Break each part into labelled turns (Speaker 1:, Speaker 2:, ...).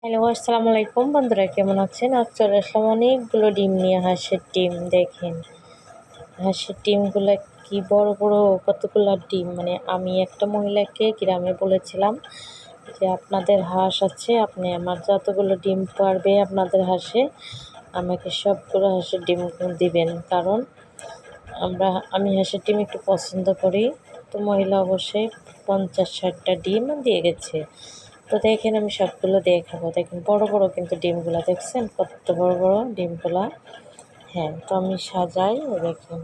Speaker 1: Hello, আসসালামু আলাইকুম বন্ধুরা, কেমন আছেন? আজ চলে আসলাম অনেকগুলো ডিম নিয়ে। হাঁসের ডিম দেখেন, হাঁসের ডিমগুলো কি বড় বড়, কতগুলো ডিম। মানে আমি একটা মহিলাকে গ্রামে বলেছিলাম যে আপনাদের হাঁস আছে, আপনি আমার যতগুলো ডিম পারবে আপনাদের হাঁসে আমাকে সবগুলো হাঁসের ডিম দিবেন, কারণ আমি হাঁসের ডিম একটু পছন্দ করি। তো মহিলা অবশ্যই 50-60টা ডিম দিয়ে গেছে। তো দেখেন আমি সবগুলো দেখাবো। দেখেন বড় বড় কিন্তু ডিমগুলো, দেখছেন কত বড় বড় ডিমগুলা। হ্যাঁ, তো আমি সাজাই। দেখেন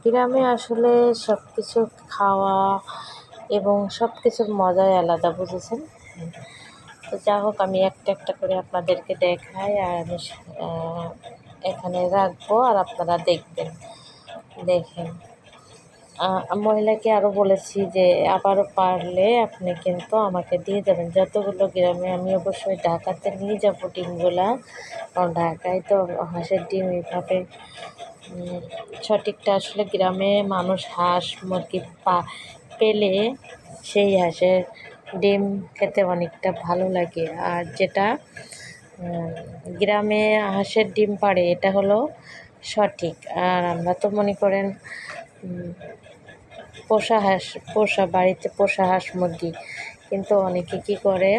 Speaker 1: গ্রামে আসলে সব কিছু খাওয়া এবং সব কিছুর মজাই আলাদা, বুঝেছেন? তো যা হোক, আমি একটা একটা করে আপনাদেরকে দেখাই, আর আমি এখানে রাখবো আর আপনারা দেখবেন। দেখেন মহিলাকে আরও বলেছি যে আবারও পারলে আপনি কিন্তু আমাকে দিয়ে যাবেন যতগুলো গ্রামে। আমি অবশ্যই ঢাকাতে নিয়ে যাবো ডিমগুলা, কারণ ঢাকায় তো হাঁসের ডিম এইভাবে সঠিকটা আসলে গ্রামে মানুষ হাঁস মুরগি পেলে সেই হাঁসের ডিম খেতে অনেকটা ভালো লাগে। আর যেটা গ্রামে হাঁসের ডিম পাড়ে এটা হলো সঠিক। আর আমরা তো মনে করেন বাড়িতে পোষা হাঁস মুরগি, কিন্তু অনেকে কি করে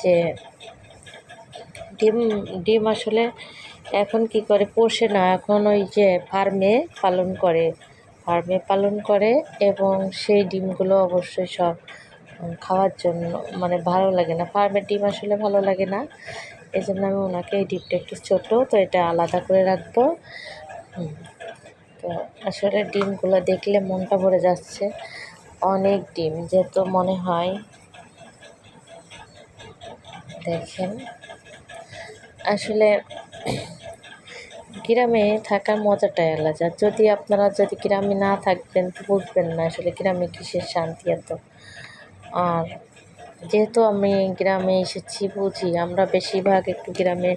Speaker 1: যে ডিম ডিম আসলে এখন কি করে পোষে না, এখন ওই যে ফার্মে পালন করে এবং সেই ডিমগুলো অবশ্যই সব খাওয়ার জন্য, মানে ভালো লাগে না, ফার্মের ডিম আসলে ভালো লাগে না। এই জন্য আমি ওনাকে এই ডিমটা একটু ছোটো, তো এটা আলাদা করে রাখবো। তো আসলে ডিমগুলো দেখলে মনটা ভরে যাচ্ছে, অনেক ডিম যেহেতু মনে হয়। দেখেন আসলে গ্রামে থাকার মজাটাই আলাদা। আপনারা যদি গ্রামে না থাকবেন তো বুঝবেন না আসলে গ্রামে কিসের শান্তি এত। আর যেহেতু আমি গ্রামে এসেছি বুঝি, আমরা বেশিরভাগ একটু গ্রামে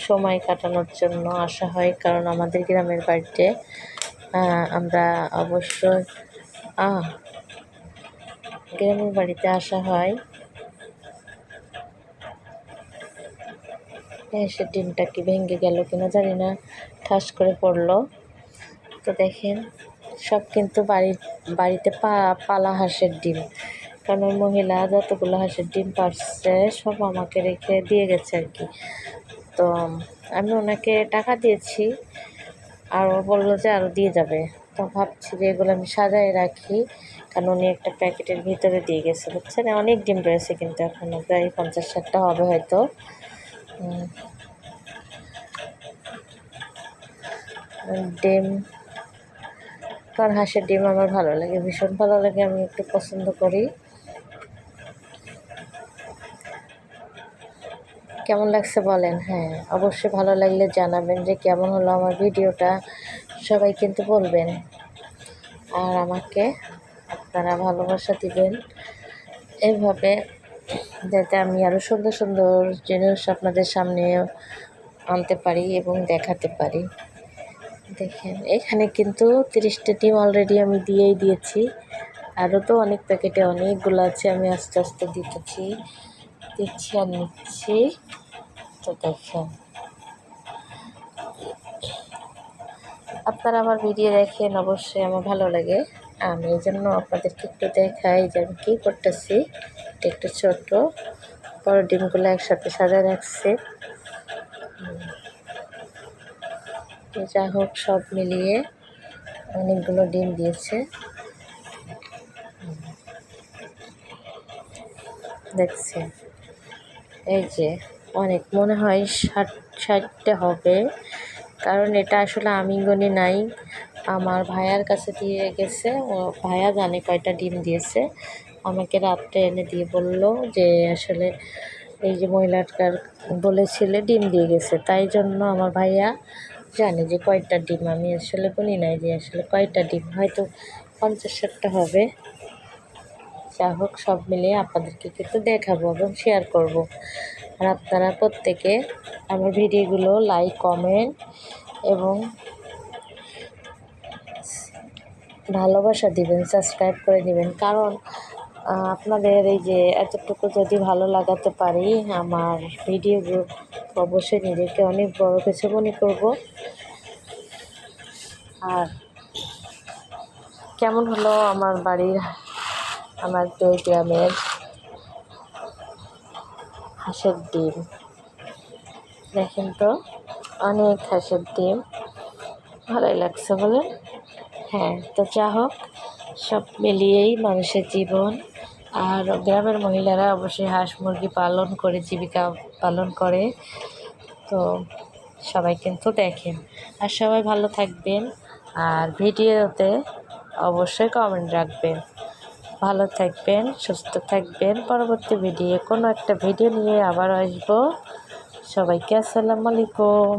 Speaker 1: সময় কাটানোর জন্য আসা হয়, কারণ আমাদের গ্রামের বাড়িতে আমরা অবশ্যই গ্রামের বাড়িতে আসা হয়। সে ডিমটা কি ভেঙে গেল কিনা জানি না, ঠাস করে পড়লো। তো দেখেন সব কিন্তু বাড়িতে পালা হাঁসের ডিম, কারণ ওই মহিলা যতগুলো হাঁসের ডিম পারছে সব আমাকে রেখে দিয়ে গেছে আর কি। তো আমি ওনাকে টাকা দিয়েছি, আর ও বললো যে আরও দিয়ে যাবে। তো ভাবছি যে এগুলো আমি সাজায় রাখি, কারণ উনি একটা প্যাকেটের ভিতরে দিয়ে গেছে, বুঝছেন? অনেক ডিম রয়েছে কিন্তু এখনও প্রায় 50-60টা হবে হয়তো। ডিম, কারণ হাঁসের ডিম আমার ভালো লাগে, ভীষণ ভালো লাগে, আমি একটু পছন্দ করি। কেমন লাগছে বলেন? হ্যাঁ, অবশ্যই ভালো লাগলে জানাবেন যে কেমন হলো আমার ভিডিওটা, সবাই কিন্তু বলবেন। আর আমাকে আপনারা ভালোবাসা দিবেন এভাবে, যাতে আমি আরও সুন্দর সুন্দর জিনিস আপনাদের সামনে আনতে পারি এবং দেখাতে পারি। দেখেন এখানে কিন্তু 30টা ডিম অলরেডি আমি দিয়েই দিয়েছি, আরও তো অনেক প্যাকেটে অনেকগুলো আছে, আমি আস্তে আস্তে দিচ্ছি আর নিচ্ছি। তো দেখেন আপনারা আমার ভিডিও দেখেন, অবশ্যই আমার ভালো লাগে। আমি এই জন্য আপনাদেরকে একটু দেখাই যে আমি কী করতেছি। এটা একটু ছোট বড় ডিমগুলো একসাথে সাজায় রাখছি। যা হোক, সব মিলিয়ে অনেকগুলো ডিম দিয়েছে। দেখছেন এই যে অনেক, মনে হয় 60টা হবে, কারণ এটা আসলে আমি গণি নাই, আমার ভাইয়ার কাছে দিয়ে গেছে। ও ভাইয়া জানে কয়টা ডিম দিয়েছে, আমাকে রাত্রে এনে দিয়ে বলল যে আসলে এই যে মহিলাটার বলেছিলে ডিম দিয়ে গেছে, তাই জন্য আমার ভাইয়া জানে যে কয়টা ডিম। আমি আসলে গুনি নাই যে আসলে কয়টা ডিম, হয়তো 50-60টা হবে। যা হোক, সব মিলিয়ে আপনাদেরকে কিন্তু দেখাবো এবং শেয়ার করব। আর আপনারা প্রত্যেকে আমার ভিডিওগুলো লাইক, কমেন্ট এবং ভালোবাসা দিবেন, সাবস্ক্রাইব করে দিবেন, কারণ আপনাদের এই যে এতটুকু যদি ভালো লাগাতে পারি আমার ভিডিও, অবশ্যই নিজেকে অনেক বড় কিছু মনে করব। আর কেমন হলো আমার বাড়ির, আমার গ্রামের হাঁসের ডিম, দেখেন তো অনেক হাঁসের ডিম, ভালোই লাগছে বলে। হ্যাঁ, তো যা হোক, সব মিলিয়েই মানুষের জীবন। আর গ্রামের মহিলারা অবশ্যই হাঁস মুরগি পালন করে জীবিকা পালন করে। তো সবাই কিন্তু দেখেন, আর সবাই ভালো থাকবেন, আর ভিডিওতে অবশ্যই কমেন্ট রাখবেন। ভালো থাকবেন, সুস্থ থাকবেন। পরবর্তী ভিডিও কোনো একটা ভিডিও নিয়ে আবার আসবো। সবাইকে আসসালামু আলাইকুম।